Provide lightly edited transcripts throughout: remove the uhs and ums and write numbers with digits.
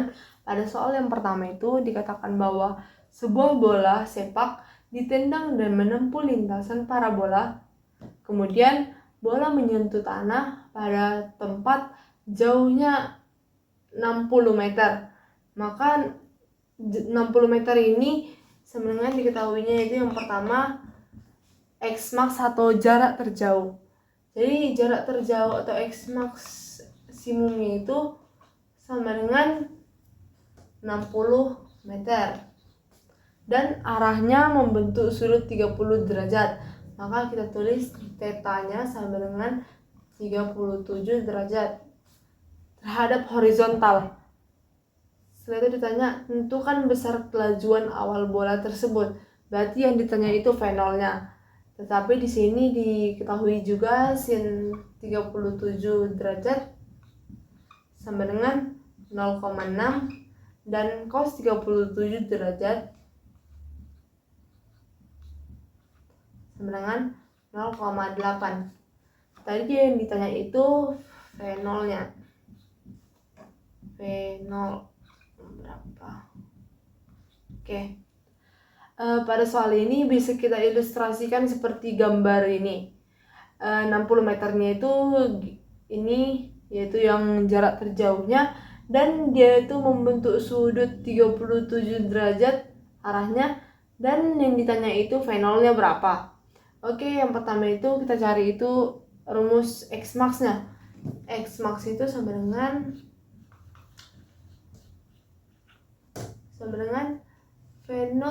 teman-teman, pada soal yang pertama itu dikatakan bahwa sebuah bola sepak ditendang dan menempuh lintasan parabola. Kemudian bola menyentuh tanah pada tempat jauhnya 60 meter. Maka 60 meter ini sebenarnya diketahuinya yaitu yang pertama X-max atau jarak terjauh. Jadi jarak terjauh atau X-maksimumnya itu sama dengan 60 meter. Dan arahnya membentuk sudut 30 derajat. Maka kita tulis tetanya sama dengan 37 derajat terhadap horizontal. Setelah itu ditanya, tentukan besar kelajuan awal bola tersebut. Berarti yang ditanya itu V0-nya. Tetapi di sini diketahui juga sin 37 derajat sama dengan 0,6 dan cos 37 derajat sama dengan 0,8. Tadi yang ditanya itu V0-nya. V0 berapa? Oke. Pada soal ini bisa kita ilustrasikan seperti gambar ini. 60 meternya itu ini yaitu yang jarak terjauhnya, dan dia itu membentuk sudut 37 derajat arahnya, dan yang ditanya itu V0-nya berapa. Oke, yang pertama itu kita cari itu rumus X-max-nya. X-max itu sama dengan V0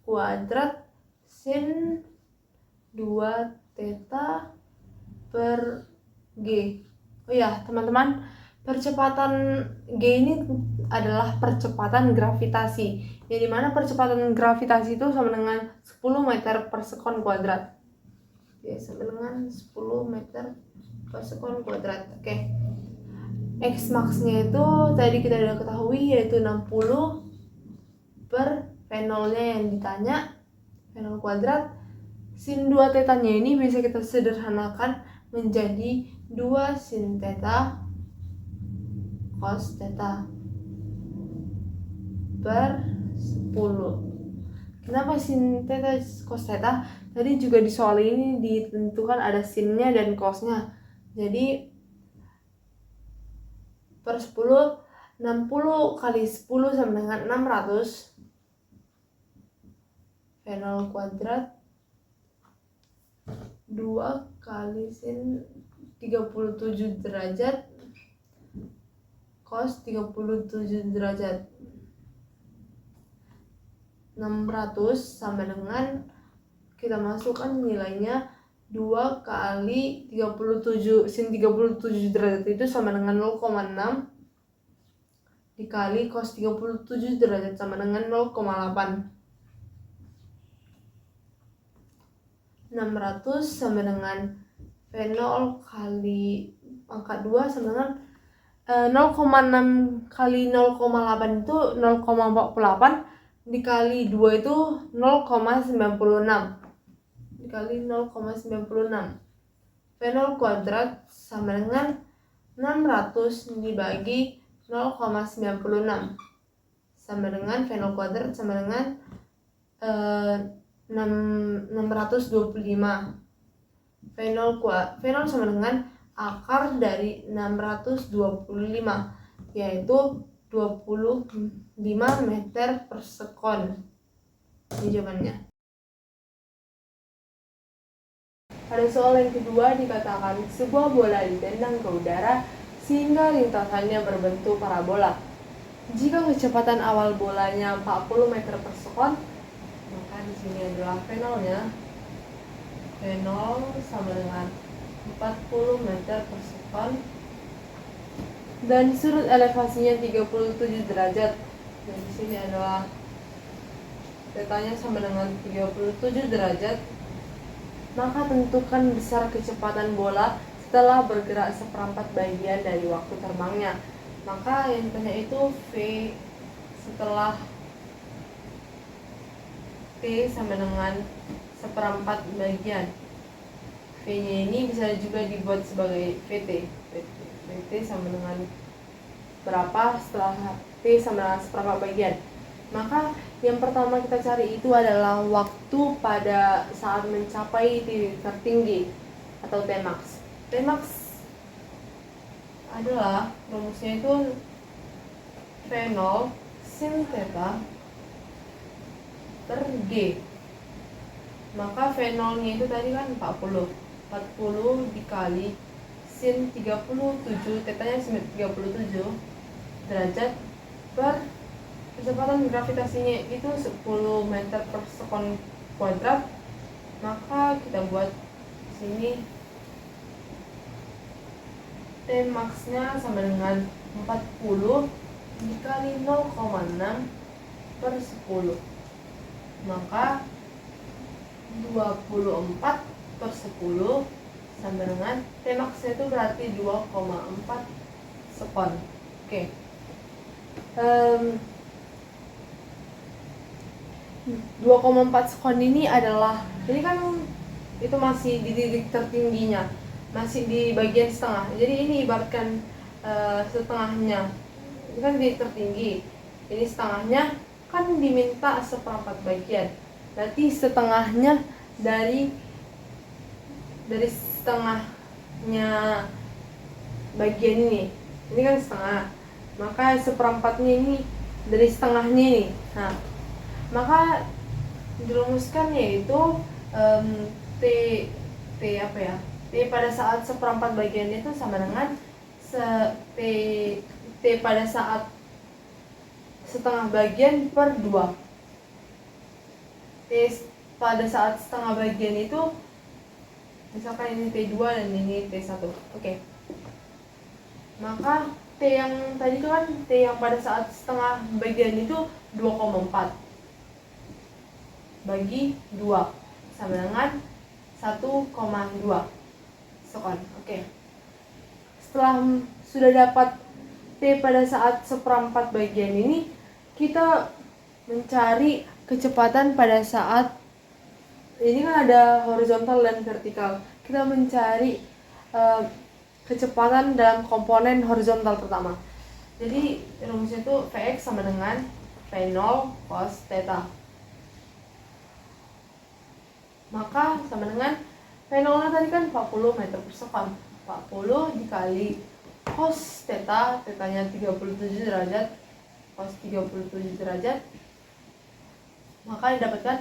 kuadrat sin 2 theta per G. Oh ya teman-teman, percepatan G ini adalah percepatan gravitasi, yang dimana percepatan gravitasi itu sama dengan 10 meter per sekon kuadrat. Oke, sama dengan 10 meter per sekon kuadrat. Oke, X max-nya itu tadi kita sudah ketahui yaitu 60 per V0-nya yang ditanya, V0 kuadrat. Sin 2 tetanya ini bisa kita sederhanakan menjadi 2 sin theta cos theta per 10. Kenapa sin theta cos theta? Tadi juga di soal ini ditentukan ada sinnya dan cosnya. Jadi per 10, 60 kali 10 sama dengan 600. V0 kuadrat 2 kali sin 37 derajat cos 37 derajat 600 sama dengan, kita masukkan nilainya 2 kali 37 sin 37 derajat itu sama dengan 0,6 dikali cos 37 derajat sama dengan 0,8. 600 sama dengan V0 kali pangkat 2 sama dengan 0,6 kali 0,8 itu 0,48 dikali 2 itu 0,96 dikali 0,96. V0 kuadrat sama dengan 600 dibagi 0,96 sama dengan V0 kuadrat sama dengan 625. V0 sama dengan akar dari 625 yaitu 25 meter per sekon. Ini jawabannya. Pada soal yang kedua dikatakan sebuah bola ditendang ke udara sehingga lintasannya berbentuk parabola. Jika kecepatan awal bolanya 40 meter per sekon, maka di sini adalah V0-nya. V0 sama dengan 40 meter per sekon, dan sudut elevasinya 37 derajat. Dan di sini adalah tetanya sama dengan 37 derajat. Maka tentukan besar kecepatan bola setelah bergerak seperempat bagian dari waktu terbangnya. Maka yang ditanya itu V setelah T sama dengan seperempat bagian. V-nya ini bisa juga dibuat sebagai VT. VT sama dengan berapa setelah T sama dengan seperempat bagian. Maka yang pertama kita cari itu adalah waktu pada saat mencapai titik tertinggi atau Tmax. Tmax adalah rumusnya itu V0 sin theta per G. Maka V0 nya itu tadi kan 40 dikali sin 37, tetanya 37 derajat per kecepatan gravitasinya itu 10 meter per sekon kuadrat. Maka kita buat sini T max nya sama dengan 40 dikali 0,6 per 10. Maka 24 per 10 sama dengan T max nya itu berarti 2,4 sekon. Oke. 2,4 sekon ini adalah, ini kan itu masih di titik tertingginya, masih di bagian setengah. Jadi ini ibaratkan setengahnya, ini kan di tertinggi, ini setengahnya kan diminta seperempat bagian. Berarti setengahnya dari setengahnya bagian ini kan setengah, maka seperempatnya ini dari setengahnya ini. Nah, maka dirumuskan yaitu T apa ya? T pada saat seperempat bagian itu sama dengan T pada saat setengah bagian per 2. T pada saat setengah bagian itu misalkan ini T2 dan ini T1. Oke. Maka T yang tadi itu kan T yang pada saat setengah bagian itu 2,4 bagi 2 sama dengan 1,2 sekon. Oke. Setelah sudah dapat T pada saat seperempat bagian ini, kita mencari kecepatan pada saat ini kan ada horizontal dan vertikal. Kita mencari kecepatan dalam komponen horizontal pertama. Jadi rumusnya itu Vx sama dengan V0 cos theta. Maka sama dengan V0 nya tadi kan 40 meter per sekon. 40 dikali cos theta, tetanya 37 derajat, cos 37 derajat. Maka didapatkan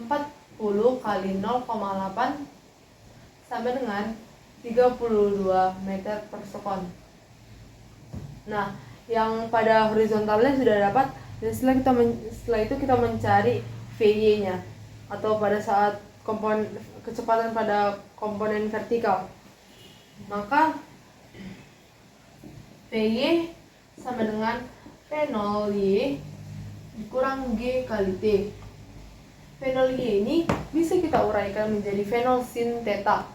40 kali 0,8 sama dengan 32 meter per sekon. Nah, yang pada horizontalnya sudah dapat, dan setelah itu kita mencari Vy nya atau pada saat kecepatan pada komponen vertikal. Maka Vy sama dengan V0y dikurang G kali T. V0y ini bisa kita uraikan menjadi V0 sin theta.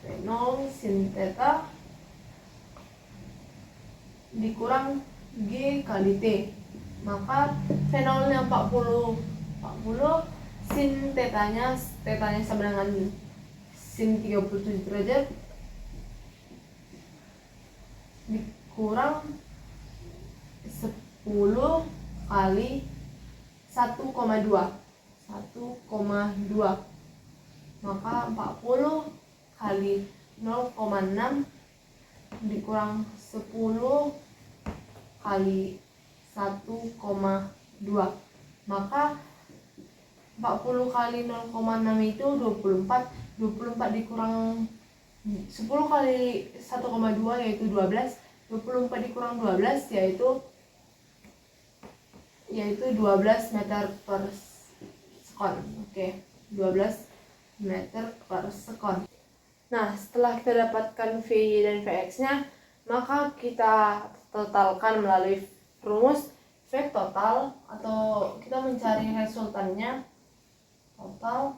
V0 sin theta dikurang G kali T. Maka V0 nya 40 sin tetanya sama dengan sin 37 derajat dikurang 10 kali 1,2. Maka 40 kali 0,6 dikurang 10 kali 1,2. Maka 40 kali 0,6 itu 24 dikurang 10 kali 1,2 yaitu 12. 24 dikurang 12 yaitu 12 meter per sekon. Oke, 12 meter per sekon. Nah, setelah kita dapatkan Vy dan Vx nya, maka kita totalkan melalui rumus V total, atau kita mencari resultannya. Total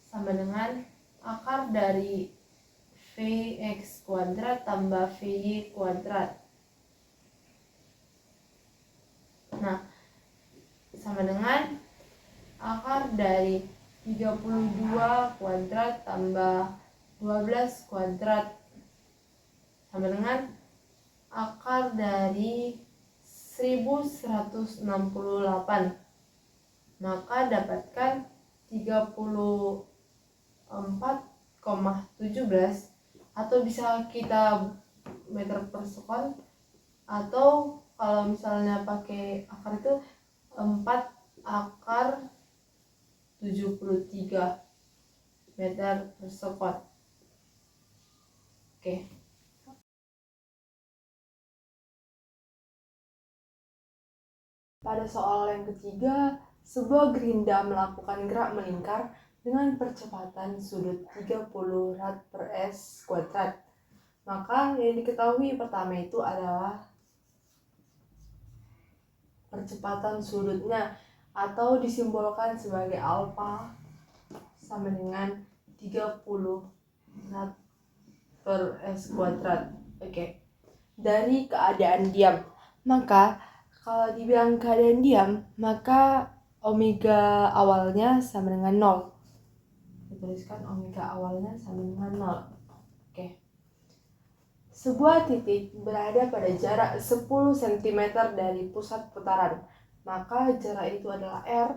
sama dengan akar dari Vx kuadrat tambah Vy kuadrat. Nah, sama dengan akar dari 32 kuadrat tambah 12 kuadrat sama dengan akar dari 1168. Maka dapatkan 34,17, atau bisa kita meter per sekon, atau kalau misalnya pakai akar itu 4 akar 73 meter per sekon. Oke. Pada soal yang ketiga, sebuah gerinda melakukan gerak melingkar dengan percepatan sudut 30 rad per s kuadrat. Maka yang diketahui pertama itu adalah percepatan sudutnya, atau disimbolkan sebagai alfa sama dengan 30 rad per s kuadrat. Oke. Dari keadaan diam, maka kalau dibilang keadaan diam, maka omega awalnya sama dengan 0. Dituliskan omega awalnya sama dengan 0. Oke. Sebuah titik berada pada jarak 10 cm dari pusat putaran, maka jarak itu adalah R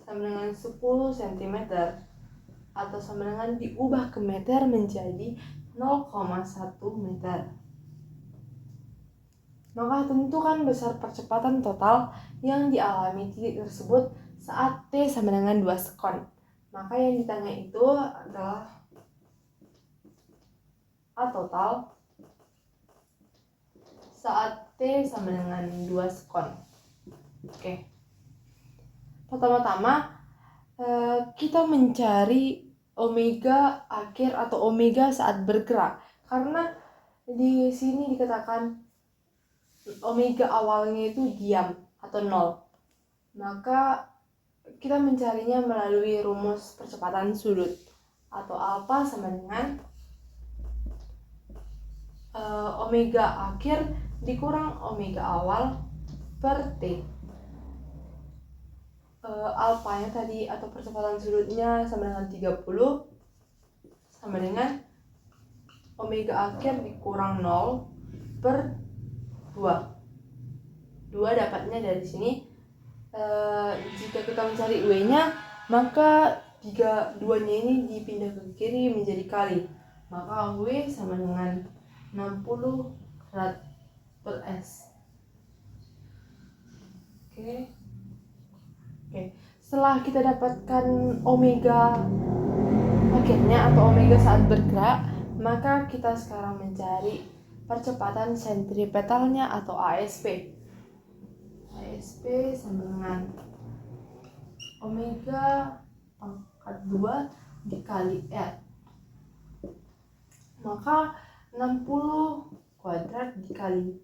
sama dengan 10 cm, atau sama dengan diubah ke meter menjadi 0,1 meter. Maka tentukan besar percepatan total yang dialami titik tersebut saat T sama dengan 2 sekon. Maka yang ditanya itu adalah A total saat T sama dengan 2 sekon. Oke. Pertama-tama kita mencari omega akhir atau omega saat bergerak, karena di sini dikatakan omega awalnya itu diam atau 0. Maka kita mencarinya melalui rumus percepatan sudut, atau alfa sama dengan omega akhir dikurang omega awal per T. Alfanya tadi atau percepatan sudutnya sama dengan 30 sama dengan omega akhir dikurang 0 per 2 dapatnya dari sini. Jika kita mencari W-nya, maka 2-nya ini dipindah ke kiri menjadi kali, maka W sama dengan 60 rad per S. Oke. Setelah kita dapatkan omega akhirnya atau omega saat bergerak, maka kita sekarang mencari percepatan sentripetalnya atau ASP. ASP sama dengan omega pangkat 2 dikali R. Maka 60 kuadrat dikali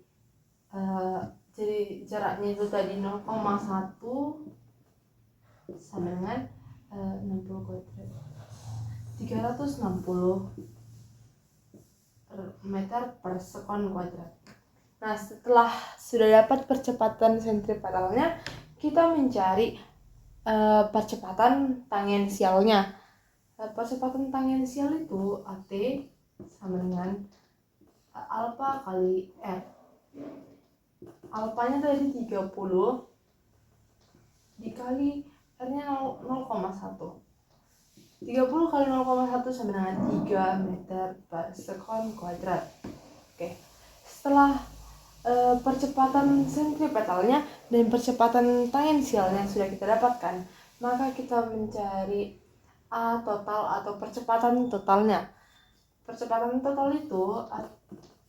jadi jaraknya itu tadi 0,1 sama dengan 60 kuadrat 360 meter per sekon kuadrat. Nah, setelah sudah dapat percepatan sentripetalnya, kita mencari percepatan tangensialnya. Percepatan tangensial itu AT sama dengan alfa kali R. Alfanya tadi 30 dikali R-nya 0,1. 30 kali 0,1 sama dengan 3 meter per sekon kuadrat. Oke. Setelah percepatan sentripetalnya dan percepatan tangensialnya sudah kita dapatkan, maka kita mencari A total atau percepatan totalnya. Percepatan total itu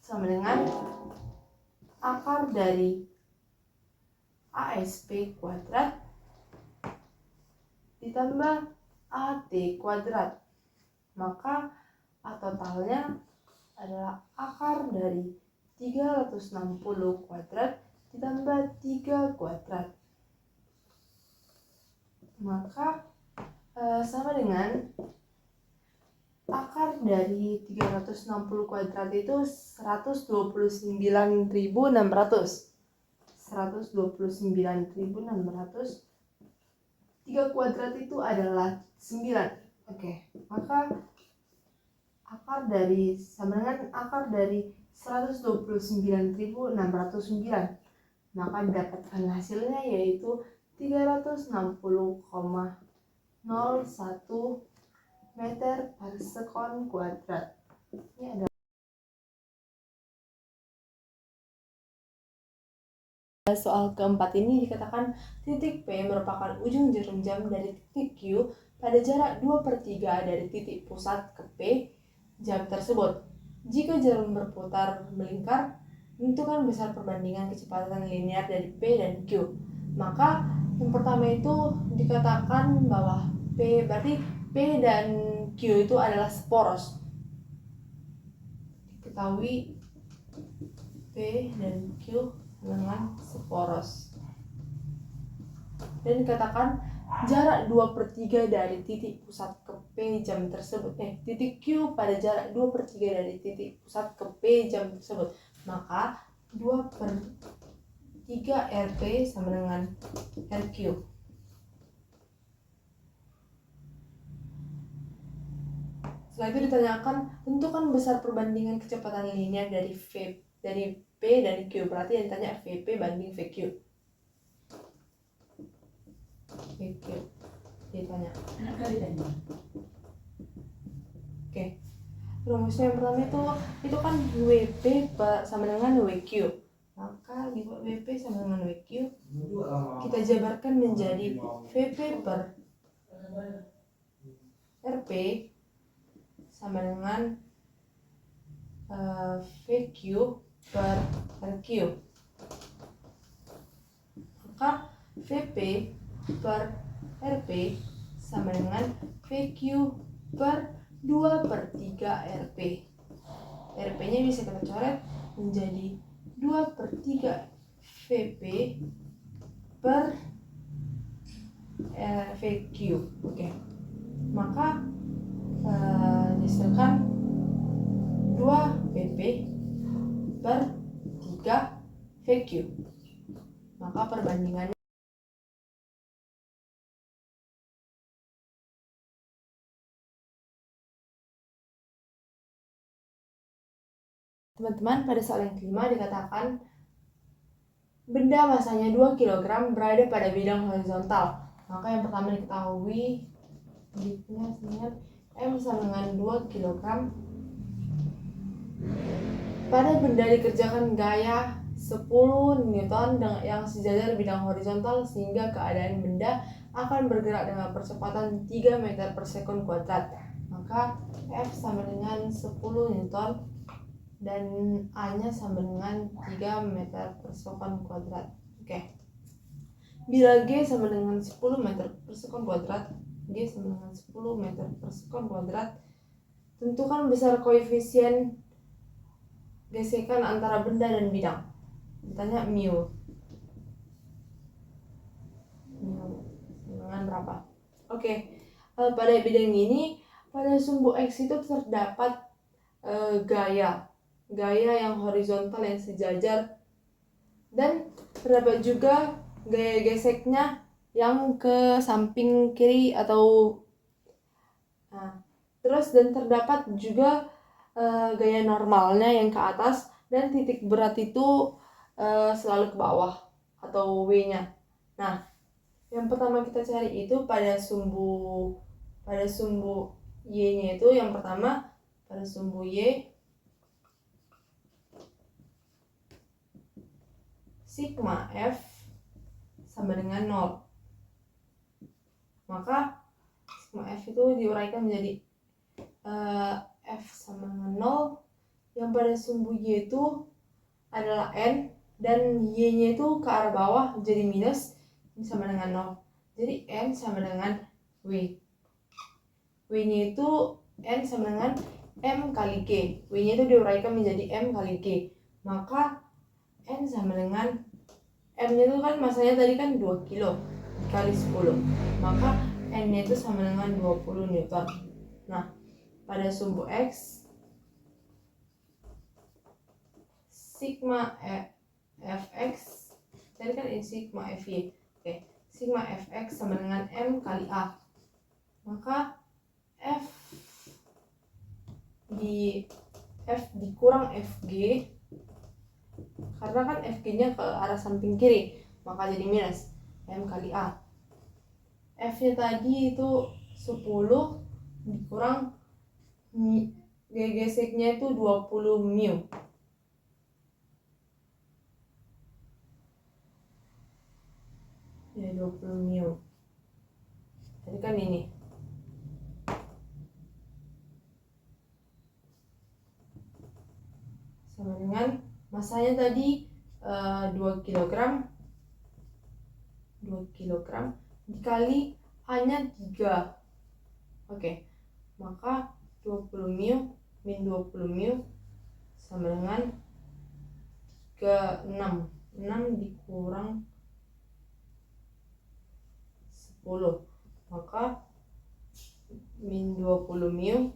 sama dengan akar dari ASP kuadrat ditambah AT kuadrat. Maka A totalnya adalah akar dari 360 kuadrat ditambah 3 kuadrat. Maka sama dengan akar dari 360 kuadrat itu 129.600. 129.600. 3 kuadrat itu adalah 9. Oke. Maka akar dari sama dengan akar dari 129.609. Maka didapatkan hasilnya yaitu 360,01 meter per sekon kuadrat. Ini adalah soal keempat. Ini dikatakan titik P merupakan ujung jarum jam dari titik Q pada jarak 2/3 dari titik pusat ke P jam tersebut. Jika jarum berputar melingkar, tentukan besar perbandingan kecepatan linear dari P dan Q. Maka yang pertama itu dikatakan bahwa berarti P dan Q itu adalah seporos. Diketahui P dan Q dengan seporos. Dan dikatakan jarak 2/3 dari titik pusat ke P jam tersebut. Titik Q pada jarak 2/3 dari titik pusat ke P jam tersebut. Maka 2/3 RP sama dengan RQ. Setelah itu ditanyakan, tentukan besar perbandingan kecepatan linear dari P dan Q. Berarti yang ditanya VP banding VQ. VQ ditanya. Oke. Rumusnya yang pertama itu kan WP sama dengan WQ. Maka WP sama dengan WQ kita jabarkan menjadi VP per RP sama dengan VQ per RQ. Maka VP per RP sama dengan VQ per 2/3 RP. RP-nya bisa kita coret menjadi 2/3 VP per VQ. Oke. Maka dihasilkan 2 VP per 3 VQ. Maka perbandingannya teman-teman, pada soal yang kelima dikatakan benda masanya 2 kg berada pada bidang horizontal. Maka yang pertama diketahui M sama dengan 2 kg pada benda dikerjakan gaya 10 Newton yang sejajar bidang horizontal sehingga keadaan benda akan bergerak dengan percepatan 3 meter per sekon kuadrat. Maka F sama dengan 10 Newton dan A-nya sama dengan 3 meter per sekon kuadrat. Oke. Bila G sama dengan 10 meter per sekon kuadrat, G sama dengan 10 meter per sekon kuadrat, tentukan besar koefisien gesekan antara benda dan bidang. Ditanya mu dengan berapa? Oke. Pada bidang ini, pada sumbu X itu terdapat gaya yang horizontal yang sejajar, dan terdapat juga gaya geseknya yang ke samping kiri atau terus, dan terdapat juga gaya normalnya yang ke atas, dan titik berat itu selalu ke bawah atau W-nya. Nah, yang pertama kita cari itu pada sumbu Y-nya itu yang pertama pada sumbu Y sigma F sama dengan 0. Maka sigma F itu diuraikan menjadi F sama dengan 0 yang pada sumbu Y itu adalah N dan Y-nya itu ke arah bawah jadi minus, ini sama dengan 0. Jadi N sama dengan W. W-nya itu N sama dengan M kali G. W-nya itu diuraikan menjadi M kali G. Maka N sama dengan M-nya itu kan masanya tadi kan 2 kilo kali 10. Maka N-nya itu sama dengan 20 Newton. Nah, pada sumbu X sigma Fx tadi kan ini sigma Fy. Oke, sigma Fx sama dengan M kali A. Maka F dikurang FG, karena kan FG nya ke arah samping kiri, maka jadi minus M kali A. F nya tadi itu 10 dikurang G geseknya itu 20 mu. Ya 20 mu. Tadi kan ini. Sama dengan masanya tadi 2 kg. 2 kg dikali A-nya 3. Oke. Maka 20 mu min 20 mu sama dengan 6 dikurang 10, maka min 20 mu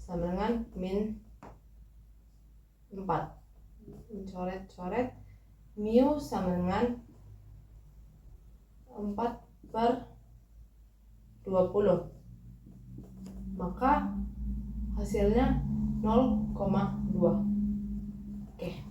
sama dengan min 4. Coret-coret, mu sama dengan 4/20, maka hasilnya 0,2. Oke.